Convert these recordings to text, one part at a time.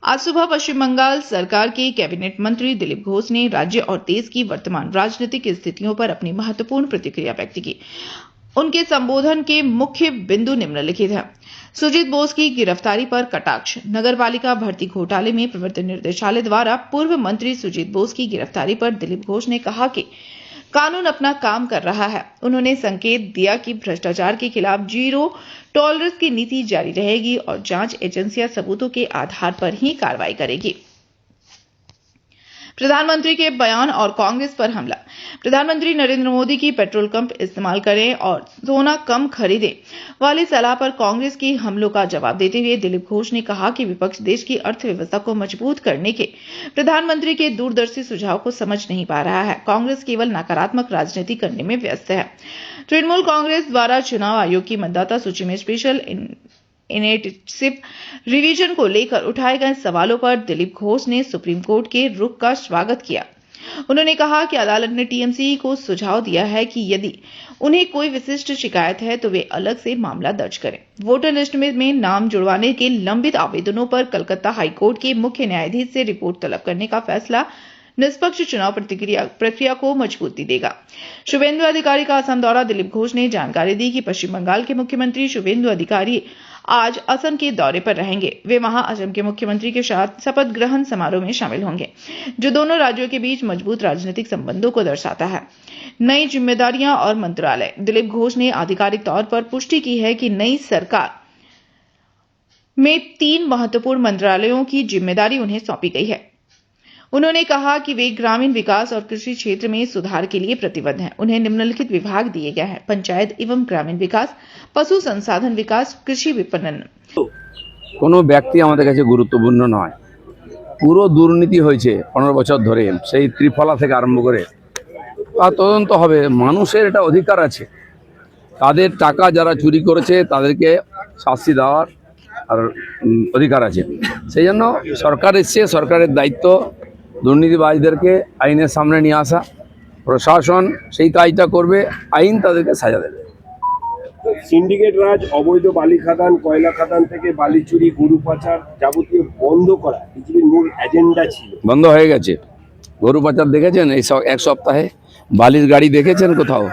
आज सुबह पश्चिम बंगाल सरकार के कैबिनेट मंत्री दिलीप घोष ने राज्य और देश की वर्तमान राजनीतिक स्थितियों पर अपनी महत्वपूर्ण प्रतिक्रिया व्यक्त की। उनके संबोधन के मुख्य बिंदु निम्नलिखित हैं। सुजीत बोस की गिरफ्तारी पर कटाक्ष। नगरपालिका भर्ती घोटाले में प्रवर्तन निर्देशालय द्वारा पूर्व मंत्री सुजीत बोस की गिरफ्तारी पर दिलीप घोष ने कहा कि कानून अपना काम कर रहा है। उन्होंने संकेत दिया कि भ्रष्टाचार के खिलाफ जीरो टॉलरेंस की नीति जारी रहेगी और जांच एजेंसियां सबूतों के आधार पर ही कार्रवाई करेगी। प्रधानमंत्री के बयान और कांग्रेस पर हमला। प्रधानमंत्री नरेंद्र मोदी की पेट्रोल पंप इस्तेमाल करें और सोना कम खरीदें वाली सलाह पर कांग्रेस के हमलों का जवाब देते हुए दिलीप घोष ने कहा कि विपक्ष देश की अर्थव्यवस्था को मजबूत करने के प्रधानमंत्री के दूरदर्शी सुझाव को समझ नहीं पा रहा है। कांग्रेस केवल नकारात्मक राजनीति करने में व्यस्त है। तृणमूल कांग्रेस द्वारा चुनाव आयोग की मतदाता सूची में स्पेशल इनिशिएटिव रिवीजन को लेकर उठाए गए सवालों पर दिलीप घोष ने सुप्रीम कोर्ट के रुख का स्वागत किया। उन्होंने कहा कि अदालत ने टीएमसी को सुझाव दिया है कि यदि उन्हें कोई विशिष्ट शिकायत है तो वे अलग से मामला दर्ज करें। वोटर लिस्ट में नाम जुड़वाने के लंबित आवेदनों पर कलकत्ता हाईकोर्ट के मुख्य न्यायाधीश से रिपोर्ट तलब करने का फैसला निष्पक्ष चुनाव प्रक्रिया को मजबूती देगा। शुभेंदु अधिकारी का असम दौरा। दिलीप घोष ने जानकारी दी कि पश्चिम बंगाल के मुख्यमंत्री शुभेंदु अधिकारी आज असम के दौरे पर रहेंगे। वे वहां असम के मुख्यमंत्री के साथ शपथ ग्रहण समारोह में शामिल होंगे, जो दोनों राज्यों के बीच मजबूत राजनीतिक संबंधों को दर्शाता है। नई जिम्मेदारियां और मंत्रालय। दिलीप घोष ने आधिकारिक तौर पर पुष्टि की है कि नई सरकार में 3 महत्वपूर्ण मंत्रालयों की जिम्मेदारी उन्हें सौंपी गई है। उन्होंने कहा कि वे ग्रामीण विकास और कृषि क्षेत्र में सुधार के लिए प्रतिबद्ध हैं। उन्हें निम्नलिखित विभाग दिए गए हैं: पंचायत एवं ग्रामीण विकास, पशु संसाधन विकास, कृषि विपणन। কোনো ব্যক্তি আমাদের কাছে গুরুত্বপূর্ণ নয়। পুরো দুর্নীতি হয়েছে 15 বছর ধরে, সেই ত্রিফলা থেকে আরম্ভ করে তা তদন্ত হবে। মানুষের এটা অধিকার আছে, তাদের টাকা যারা চুরি করেছে তাদেরকে শাস্তি দেওয়ার আর অধিকার আছে। সেই জন্য সরকার এসছে, সরকারের দায়িত্ব দুর্নীতিবাজদেরকে আইনের সামনে নিয়ে আসা। প্রশাসন সেই কাজটা করবে, আইন তাদেরকে সাজা দেবে। সিন্ডিকেট রাজ, অবৈধ বালি খাদান, কয়লা খাদান থেকে বালি চুরি, গরু পাচার যাবতীয় বন্ধ করা বিজেপির মূল এজেন্ডা ছিল। বন্ধ হয়ে গেছে। গরু পাচার দেখেছেন এই এক সপ্তাহে? বালির গাড়ি দেখেছেন কোথাও?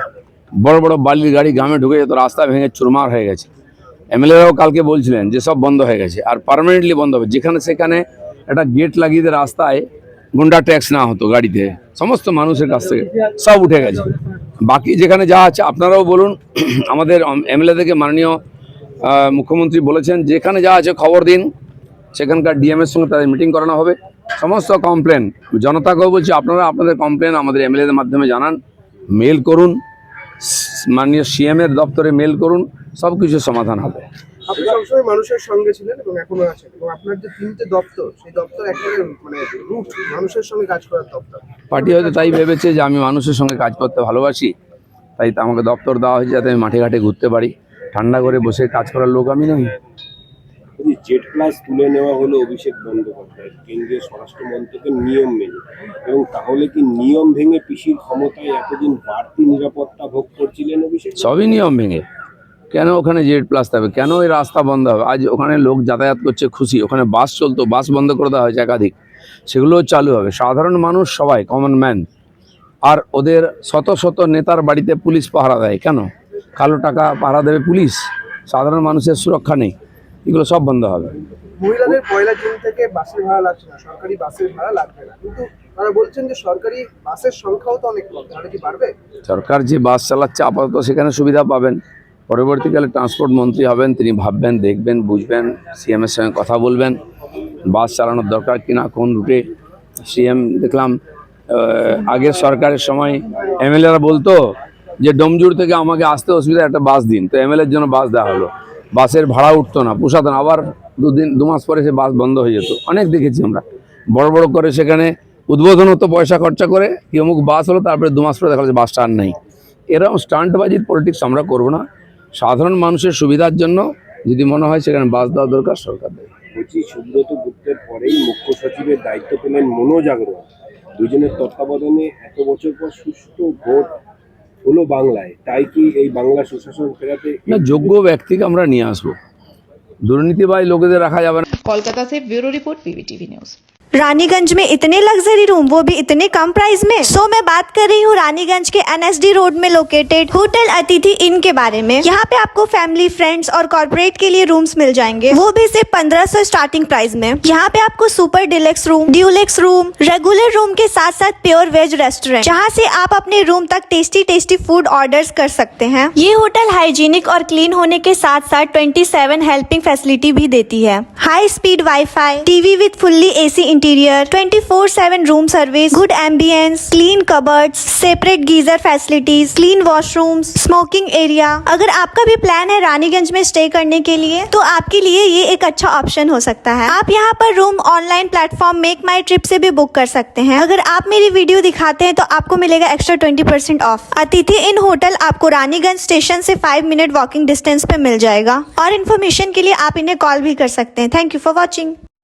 বড় বড় বালির গাড়ি গ্রামে ঢুকে যেত, রাস্তা ভেঙে চুরমার হয়ে গেছে। এমএলএরাও কালকে বলছিলেন যে সব বন্ধ হয়ে গেছে আর পার্মানেন্টলি বন্ধ হবে। যেখানে সেখানে একটা গেট লাগিয়ে দিয়ে রাস্তায় গুন্ডা ট্যাক্স না হতো, গাড়িতে সমস্ত মানুষের কাছ থেকে সব উঠে গেছে। বাকি যেখানে যা আছে আপনারাও বলুন, আমাদের এমএলএদেরকে মাননীয় মুখ্যমন্ত্রী বলেছেন যেখানে যা আছে খবর দিন, সেখানকার ডিএমের সঙ্গে তাদের মিটিং করানো হবে। সমস্ত কমপ্লেন জনতাকেও বলছি, আপনারা আপনাদের কমপ্লেন আমাদের এমএলএদের মাধ্যমে জানান, মেল করুন, মাননীয় সিএমের দপ্তরে মেল করুন, সব কিছু সমাধান হবে। আপনি সবসময় মানুষের সঙ্গে ছিলেন এবং এখনো আছেন, এবং আপনার যে 3টে দপ্তর, সেই দপ্তর একেবারে রুট মানুষের সঙ্গে কাজ করার দপ্তর। পার্টি হয়তো তাই ভেবেছে যে আমি মানুষের সঙ্গে কাজ করতে ভালোবাসি, তাই আমাকে দপ্তর দেওয়া হয়েছে যাতে আমি মাঠে ঘাটে ঘুরতে পারি। ঠান্ডা করে বসে কাজ করার লোক আমি নই। জেড প্লাস তুলে নেওয়া হলো অভিষেক বন্দ্যোপাধ্যায় কেন্দ্রীয় স্বরাষ্ট্রমন্ত্রকের নিয়ম মেনে, এবং তাহলে কি নিয়ম ভেঙে পিসির ক্ষমতায় এতদিন বাড়তি নিরাপত্তা ভোগ করছিলেন অভিষেক? সবই নিয়ম ভেঙে। কেন ওখানে জেড প্লাস হবে? কেন ওই রাস্তা বন্ধ হবে? আজ ওখানে লোক যাতায়াত করছে খুশি, ওখানে বাস চলতো, বাস বন্ধ করে দেওয়া হয়েছে একাধিক, সেগুলোও চালু হবে। সাধারণ মানুষ সবাই কমন ম্যান, আর ওদের শত শত নেতার বাড়িতে পুলিশ পাহারা দেয়। কেন? কালো টাকা পাহারা দেবে পুলিশ? সাধারণ মানুষের সুরক্ষা নেই। এগুলো সব বন্ধ হবে। মহিলাদের 1 জুন থেকে বাসের ভাড়া লাগছে না, সরকারি বাসের ভাড়া লাগবে না, কিন্তু তারা বলছেন যে সরকারি বাসের সংখ্যাও তো অনেক কম, তাহলে কি বাড়বে? সরকার যে বাস চালাচ্ছে আপাতত সেখানে সুবিধা পাবেন। পরবর্তীকালে ট্রান্সপোর্ট মন্ত্রী হবেন, তিনি ভাববেন, দেখবেন, বুঝবেন, সিএমের সঙ্গে কথা বলবেন বাস চালানোর দরকার কিনা, কোন রুটে। সিএম দেখলাম আগের সরকারের সময় এমএলএরা বলতো যে ডোমজুর থেকে আমাকে আসতে অসুবিধা, একটা বাস দিন, তো এমএলএর জন্য বাস দেওয়া হলো। বাসের ভাড়া উঠতো না, পোষাতো না, আবার 2 মাস পরে সে বাস বন্ধ হয়ে যেত। অনেক দেখেছি আমরা। বড় বড় করে সেখানে উদ্বোধন হতো পয়সা খরচা করে, কি অমুক বাস হলো, তারপরে 2 মাস পরে দেখা যাচ্ছে বাসটা আর নেই। এরকম স্টান্টবাজির পলিটিক্স আমরা করবো না। সাধারণ মানুষের সুবিধার জন্য যদি মনে হয় সেখানে বাস দেওয়া দরকার, সরকার দেবে। বলছি, সুব্রত গুপ্তের পরেই মুখ্য সচিবের দায়িত্ব পেলেন মনোজ আগরওয়াল। দুজনের তত্ত্বাবধানে এত বছর পর সুষ্ঠু ভোট হলো বাংলায়, তাই কি এই বাংলা সুশাসন ফেরাতে না, যোগ্য ব্যক্তিকে আমরা নিয়ে আসবো। দুর্নীতিবাজ লোকেদের রাখা যাবে না। कोलकाता से bureau report PVTV news. Raniganj में इतने लग्जरी रूम, वो भी इतने कम प्राइस में। मैं बात कर रही हूँ रानीगंज के NSD रोड में लोकेटेड होटल अतिथि इन के बारे में। यहाँ पे आपको फैमिली, फ्रेंड्स और कॉर्पोरेट के लिए रूम्स मिल जाएंगे, वो भी सिर्फ 1500 स्टार्टिंग प्राइस में। यहाँ पे आपको super deluxe room, Dulux room, regular room के साथ साथ प्योर वेज रेस्टोरेंट, जहाँ से आप अपने रूम तक टेस्टी फूड ऑर्डर्स कर सकते हैं। ये होटल हाइजीनिक और क्लीन होने के साथ साथ 27 हेल्पिंग फैसिलिटी भी देती है। High speed wifi, TV with fully AC interior, 24/7 room service, good ambience, clean cupboards, separate geyser facilities, clean washrooms, smoking area. अगर आपका भी प्लान है रानीगंज में स्टे करने के लिए, तो आपके लिए ये एक अच्छा ऑप्शन हो सकता है। आप यहाँ पर रूम ऑनलाइन प्लेटफॉर्म मेक माई ट्रिप से भी बुक कर सकते हैं। अगर आप मेरी वीडियो दिखाते हैं तो आपको मिलेगा एक्स्ट्रा 20% ऑफ। अतिथि इन होटल आपको रानीगंज स्टेशन से 5 मिनट वॉकिंग डिस्टेंस पे मिल जाएगा। और इन्फॉर्मेशन के लिए आप इन्हें कॉल भी कर सकते हैं। Thank you for watching.